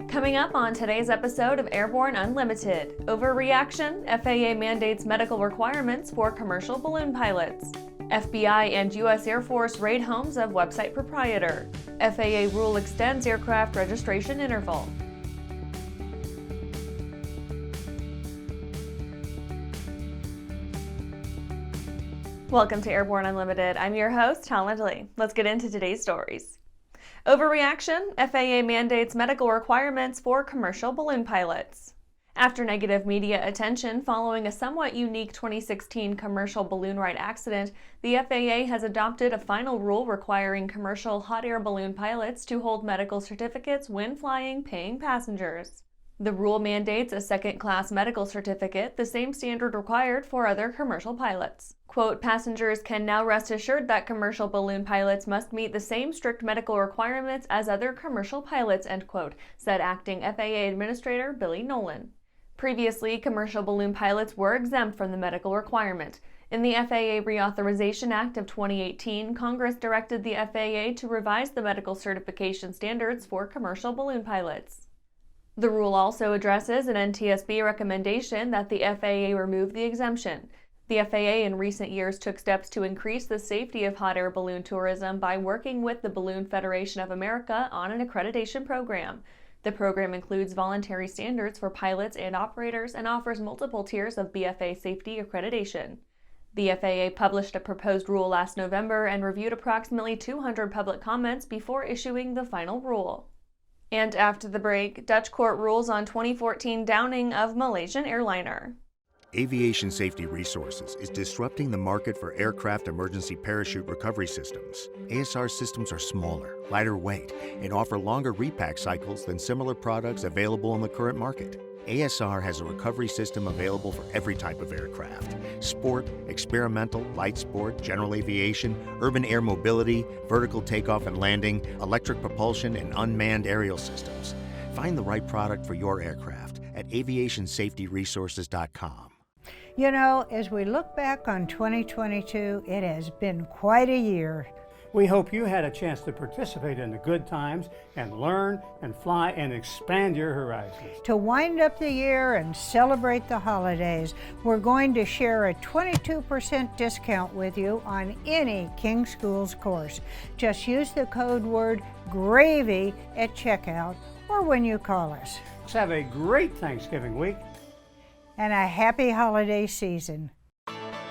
Coming up on today's episode of Airborne Unlimited, overreaction, FAA mandates medical requirements for commercial balloon pilots. FBI and U.S. Air Force raid homes of website proprietor. FAA rule extends aircraft registration interval. Welcome to Airborne Unlimited. I'm your host, Holland Lee. Let's get into today's stories. Overreaction, FAA mandates medical requirements for commercial balloon pilots. After negative media attention following a somewhat unique 2016 commercial balloon ride accident, the FAA has adopted a final rule requiring commercial hot air balloon pilots to hold medical certificates when flying paying passengers. The rule mandates a second-class medical certificate, the same standard required for other commercial pilots. Quote, passengers can now rest assured that commercial balloon pilots must meet the same strict medical requirements as other commercial pilots, end quote, said acting FAA Administrator Billy Nolan. Previously, commercial balloon pilots were exempt from the medical requirement. In the FAA Reauthorization Act of 2018, Congress directed the FAA to revise the medical certification standards for commercial balloon pilots. The rule also addresses an NTSB recommendation that the FAA remove the exemption. The FAA in recent years took steps to increase the safety of hot air balloon tourism by working with the Balloon Federation of America on an accreditation program. The program includes voluntary standards for pilots and operators and offers multiple tiers of BFA safety accreditation. The FAA published a proposed rule last November and reviewed approximately 200 public comments before issuing the final rule. And after the break, Dutch court rules on 2014 downing of Malaysian airliner. Aviation Safety Resources is disrupting the market for aircraft emergency parachute recovery systems. ASR systems are smaller, lighter weight, and offer longer repack cycles than similar products available in the current market. ASR has a recovery system available for every type of aircraft: sport, experimental, light sport, general aviation, urban air mobility, vertical takeoff and landing, electric propulsion, and unmanned aerial systems. Find the right product for your aircraft at aviationsafetyresources.com. You know, as we look back on 2022, it has been quite a year. We hope you had a chance to participate in the good times and learn and fly and expand your horizons. To wind up the year and celebrate the holidays, we're going to share a 22% discount with you on any King Schools course. Just use the code word GRAVY at checkout or when you call us. Let's have a great Thanksgiving week. And a happy holiday season.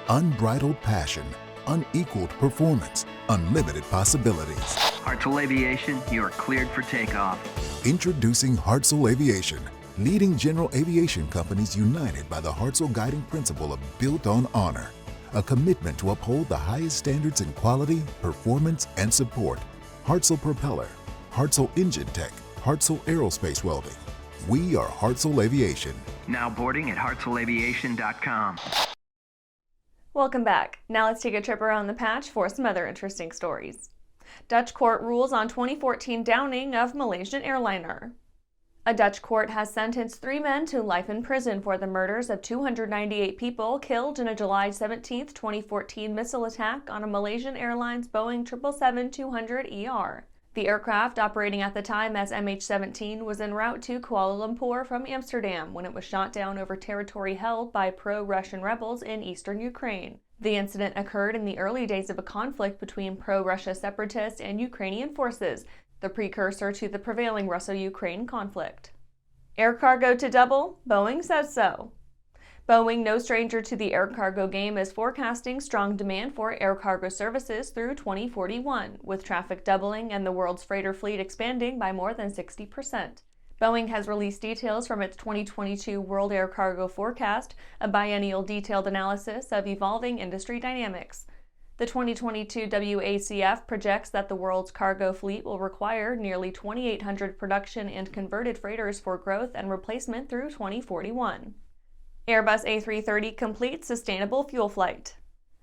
Unbridled passion, unequaled performance, unlimited possibilities. Hartzell Aviation, you are cleared for takeoff. Introducing Hartzell Aviation, leading general aviation companies united by the Hartzell guiding principle of built on honor, a commitment to uphold the highest standards in quality, performance, and support. Hartzell Propeller, Hartzell Engine Tech, Hartzell Aerospace Welding. We are Hartzell Aviation. Now boarding at hartzellaviation.com. Welcome back. Now let's take a trip around the patch for some other interesting stories. Dutch court rules on 2014 downing of Malaysian airliner. A Dutch court has sentenced 3 men to life in prison for the murders of 298 people killed in a July 17, 2014 missile attack on a Malaysian Airlines Boeing 777-200ER. The aircraft, operating at the time as MH17, was en route to Kuala Lumpur from Amsterdam when it was shot down over territory held by pro-Russian rebels in eastern Ukraine. The incident occurred in the early days of a conflict between pro-Russia separatists and Ukrainian forces, the precursor to the prevailing Russo-Ukraine conflict. Air cargo to double? Boeing says so. Boeing, no stranger to the air cargo game, is forecasting strong demand for air cargo services through 2041, with traffic doubling and the world's freighter fleet expanding by more than 60%. Boeing has released details from its 2022 World Air Cargo Forecast, a biennial detailed analysis of evolving industry dynamics. The 2022 WACF projects that the world's cargo fleet will require nearly 2,800 production and converted freighters for growth and replacement through 2041. Airbus A330 completes sustainable fuel flight.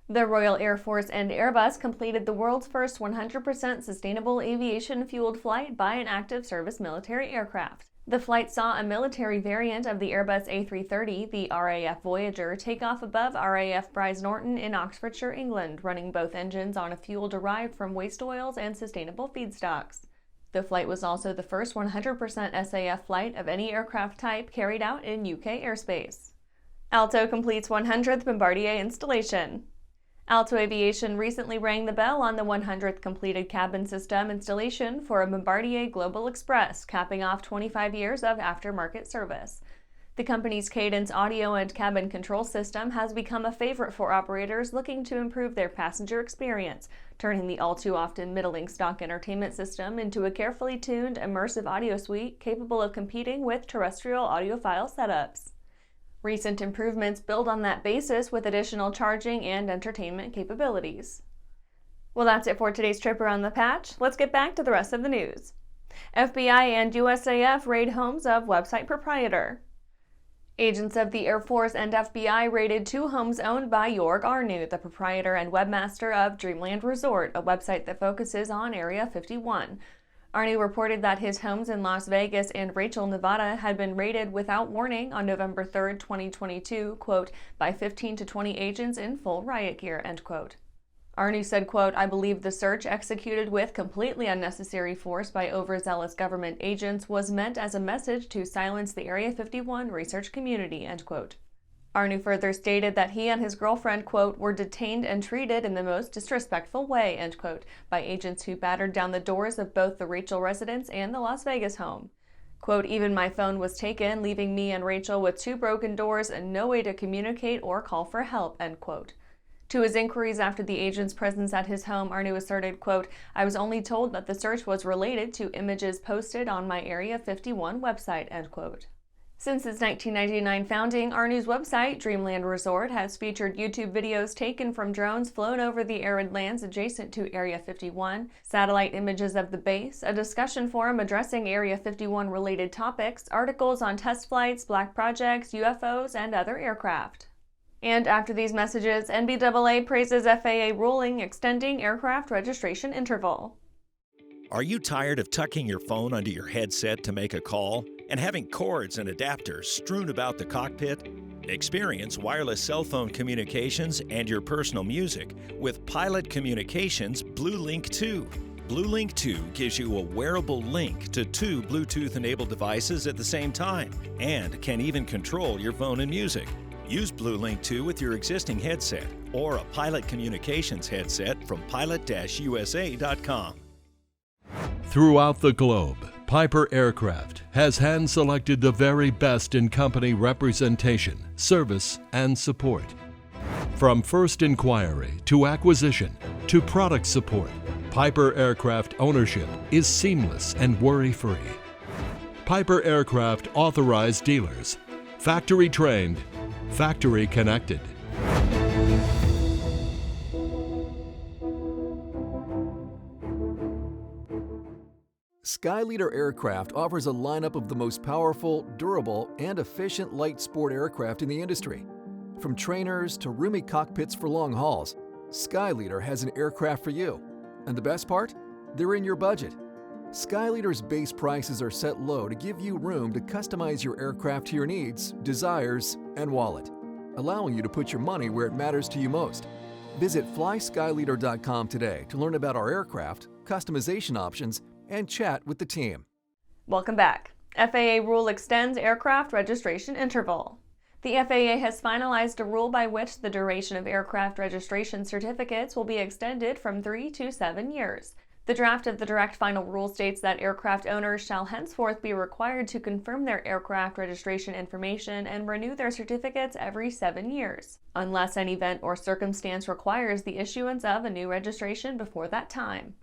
The Royal Air Force and Airbus completed the world's first 100% sustainable aviation-fueled flight by an active service military aircraft. The flight saw a military variant of the Airbus A330, the RAF Voyager, take off above RAF Brize Norton in Oxfordshire, England, running both engines on a fuel derived from waste oils and sustainable feedstocks. The flight was also the first 100% SAF flight of any aircraft type carried out in UK airspace. Alto completes 100th Bombardier installation. Alto Aviation recently rang the bell on the 100th completed cabin system installation for a Bombardier Global Express, capping off 25 years of aftermarket service. The company's Cadence audio and cabin control system has become a favorite for operators looking to improve their passenger experience, turning the all-too-often middling stock entertainment system into a carefully tuned, immersive audio suite capable of competing with terrestrial audiophile setups. Recent improvements build on that basis with additional charging and entertainment capabilities. Well, that's it for today's trip around the patch. Let's get back to the rest of the news. FBI and USAF raid homes of website proprietor. Agents of the Air Force and FBI raided 2 homes owned by Jorg Arnu, the proprietor and webmaster of Dreamland Resort, a website that focuses on Area 51. Arnu reported that his homes in Las Vegas and Rachel, Nevada had been raided without warning on November 3, 2022, quote, by 15 to 20 agents in full riot gear, end quote. Arnu said, quote, I believe the search executed with completely unnecessary force by overzealous government agents was meant as a message to silence the Area 51 research community, end quote. Arnu further stated that he and his girlfriend, quote, were detained and treated in the most disrespectful way, end quote, by agents who battered down the doors of both the Rachel residence and the Las Vegas home. Quote, even my phone was taken, leaving me and Rachel with 2 broken doors and no way to communicate or call for help, end quote. To his inquiries after the agent's presence at his home, Arnu asserted, quote, I was only told that the search was related to images posted on my Area 51 website, end quote. Since its 1999 founding, Arnu's website, Dreamland Resort, has featured YouTube videos taken from drones flown over the arid lands adjacent to Area 51, satellite images of the base, a discussion forum addressing Area 51-related topics, articles on test flights, black projects, UFOs, and other aircraft. And after these messages, NBAA praises FAA ruling extending aircraft registration interval. Are you tired of tucking your phone under your headset to make a call and having cords and adapters strewn about the cockpit? Experience wireless cell phone communications and your personal music with Pilot Communications BlueLink 2. BlueLink 2 gives you a wearable link to 2 Bluetooth-enabled devices at the same time and can even control your phone and music. Use BlueLink 2 with your existing headset or a Pilot Communications headset from pilot-usa.com. Throughout the globe, Piper Aircraft has hand-selected the very best in company representation, service, and support. From first inquiry to acquisition to product support, Piper Aircraft ownership is seamless and worry-free. Piper Aircraft authorized dealers, factory trained, factory connected. Skyleader Aircraft offers a lineup of the most powerful, durable, and efficient light sport aircraft in the industry. From trainers to roomy cockpits for long hauls, Skyleader has an aircraft for you. And the best part? They're in your budget. Skyleader's base prices are set low to give you room to customize your aircraft to your needs, desires, and wallet, allowing you to put your money where it matters to you most. Visit flyskyleader.com today to learn about our aircraft, customization options, and chat with the team. Welcome back. FAA rule extends aircraft registration interval. The FAA has finalized a rule by which the duration of aircraft registration certificates will be extended from 3 to 7 years. The draft of the direct final rule states that aircraft owners shall henceforth be required to confirm their aircraft registration information and renew their certificates every 7 years, unless an event or circumstance requires the issuance of a new registration before that time.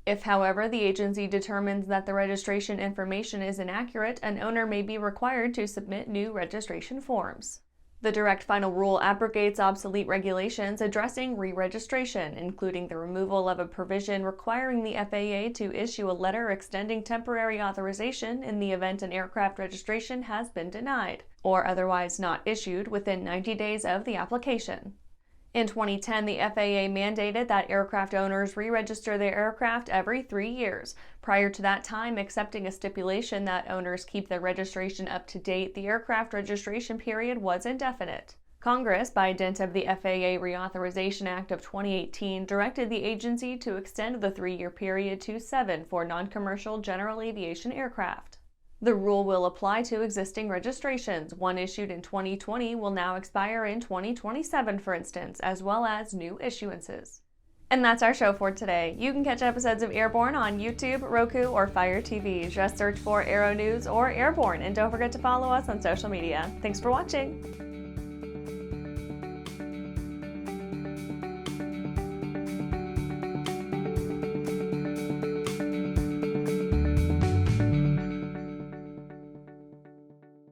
If, however, the agency determines that the registration information is inaccurate, an owner may be required to submit new registration forms. The direct final rule abrogates obsolete regulations addressing re-registration, including the removal of a provision requiring the FAA to issue a letter extending temporary authorization in the event an aircraft registration has been denied, or otherwise not issued within 90 days of the application. In 2010, the FAA mandated that aircraft owners re-register their aircraft every 3 years. Prior to that time, accepting a stipulation that owners keep their registration up to date, the aircraft registration period was indefinite. Congress, by dint of the FAA Reauthorization Act of 2018, directed the agency to extend the 3-year period to 7 for non-commercial general aviation aircraft. The rule will apply to existing registrations. One issued in 2020 will now expire in 2027, for instance, as well as new issuances. And that's our show for today. You can catch episodes of Airborne on YouTube, Roku, or Fire TV. Just search for Aero-News or Airborne, and don't forget to follow us on social media. Thanks for watching!